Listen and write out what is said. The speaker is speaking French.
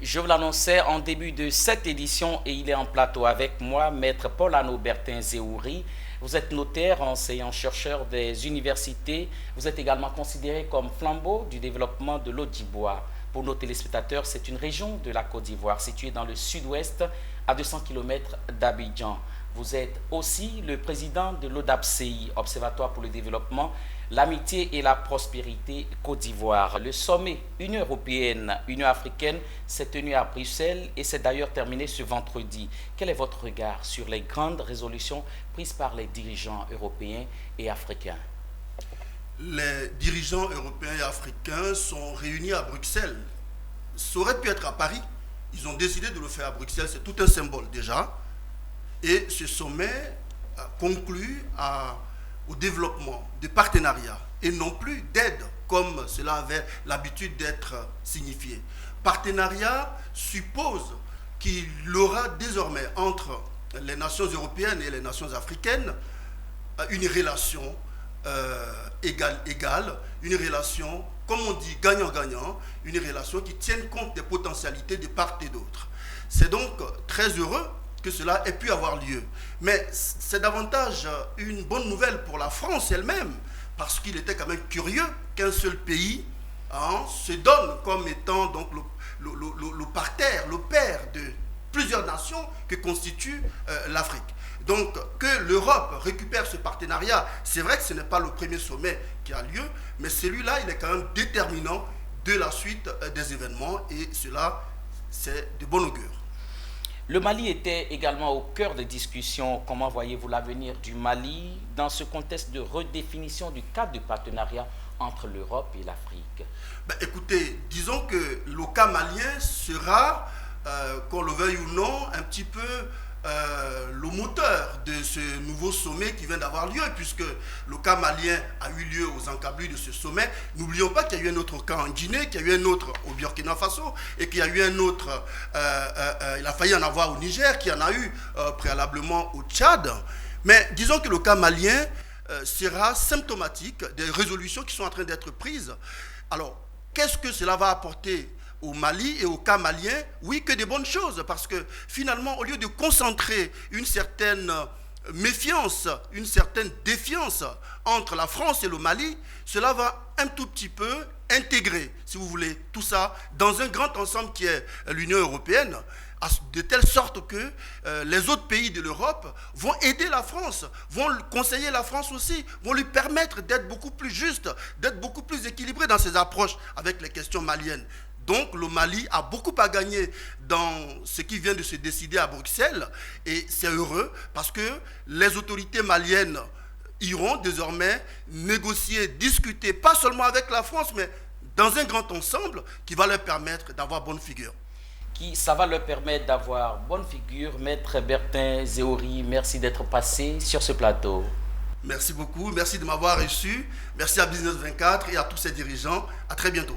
Je vous l'annonçais en début de cette édition et il est en plateau avec moi, Maître Paul-Arnaud Bertin Zéhouri. Vous êtes notaire, enseignant-chercheur des universités. Vous êtes également considéré comme flambeau du développement de l'Haute d'Ivoire. Pour nos téléspectateurs, c'est une région de la Côte d'Ivoire située dans le sud-ouest à 200 km d'Abidjan. Vous êtes aussi le président de l'ODAPCI, Observatoire pour le développement, l'amitié et la prospérité Côte d'Ivoire. Le sommet Union européenne-Union africaine s'est tenu à Bruxelles et s'est d'ailleurs terminé ce vendredi. Quel est votre regard sur les grandes résolutions prises par les dirigeants européens et africains? Les dirigeants européens et africains sont réunis à Bruxelles. Ça aurait pu être à Paris. Ils ont décidé de le faire à Bruxelles. C'est tout un symbole déjà. Et ce sommet conclut au développement de partenariats et non plus d'aide comme cela avait l'habitude d'être signifié. Partenariat suppose qu'il y aura désormais entre les nations européennes et les nations africaines une relation égale, une relation, comme on dit, gagnant-gagnant, une relation qui tienne compte des potentialités de part et d'autre. C'est donc très heureux que cela ait pu avoir lieu. Mais c'est davantage une bonne nouvelle pour la France elle-même, parce qu'il était quand même curieux qu'un seul pays se donne comme étant donc le parterre, le père de plusieurs nations que constitue l'Afrique. Donc que l'Europe récupère ce partenariat, c'est vrai que ce n'est pas le premier sommet qui a lieu, mais celui-là, il est quand même déterminant de la suite des événements et cela, c'est de bon augure. Le Mali était également au cœur des discussions. Comment voyez-vous l'avenir du Mali dans ce contexte de redéfinition du cadre de partenariat entre l'Europe et l'Afrique? Écoutez, disons que le cas malien sera, qu'on le veuille ou non, un petit peu le moteur de ce nouveau sommet qui vient d'avoir lieu, puisque le cas malien a eu lieu aux encablures de ce sommet. N'oublions pas qu'il y a eu un autre cas en Guinée, qu'il y a eu un autre au Burkina Faso, et qu'il y a eu un autre, il a failli en avoir au Niger, qu'il y en a eu préalablement au Tchad. Mais disons que le cas malien sera symptomatique des résolutions qui sont en train d'être prises. Alors, qu'est-ce que cela va apporter au Mali et au cas malien? Oui, que des bonnes choses, parce que finalement, au lieu de concentrer une certaine méfiance, une certaine défiance entre la France et le Mali, cela va un tout petit peu intégrer, si vous voulez, tout ça dans un grand ensemble qui est l'Union européenne, de telle sorte que les autres pays de l'Europe vont aider la France, vont conseiller la France aussi, vont lui permettre d'être beaucoup plus juste, d'être beaucoup plus équilibré dans ses approches avec les questions maliennes. Donc le Mali a beaucoup à gagner dans ce qui vient de se décider à Bruxelles et c'est heureux parce que les autorités maliennes iront désormais négocier, discuter, pas seulement avec la France, mais dans un grand ensemble qui va leur permettre d'avoir bonne figure. Ça va leur permettre d'avoir bonne figure. Maître Bertin Zéhouri, merci d'être passé sur ce plateau. Merci beaucoup, merci de m'avoir reçu. Merci à Business 24 et à tous ses dirigeants. À très bientôt.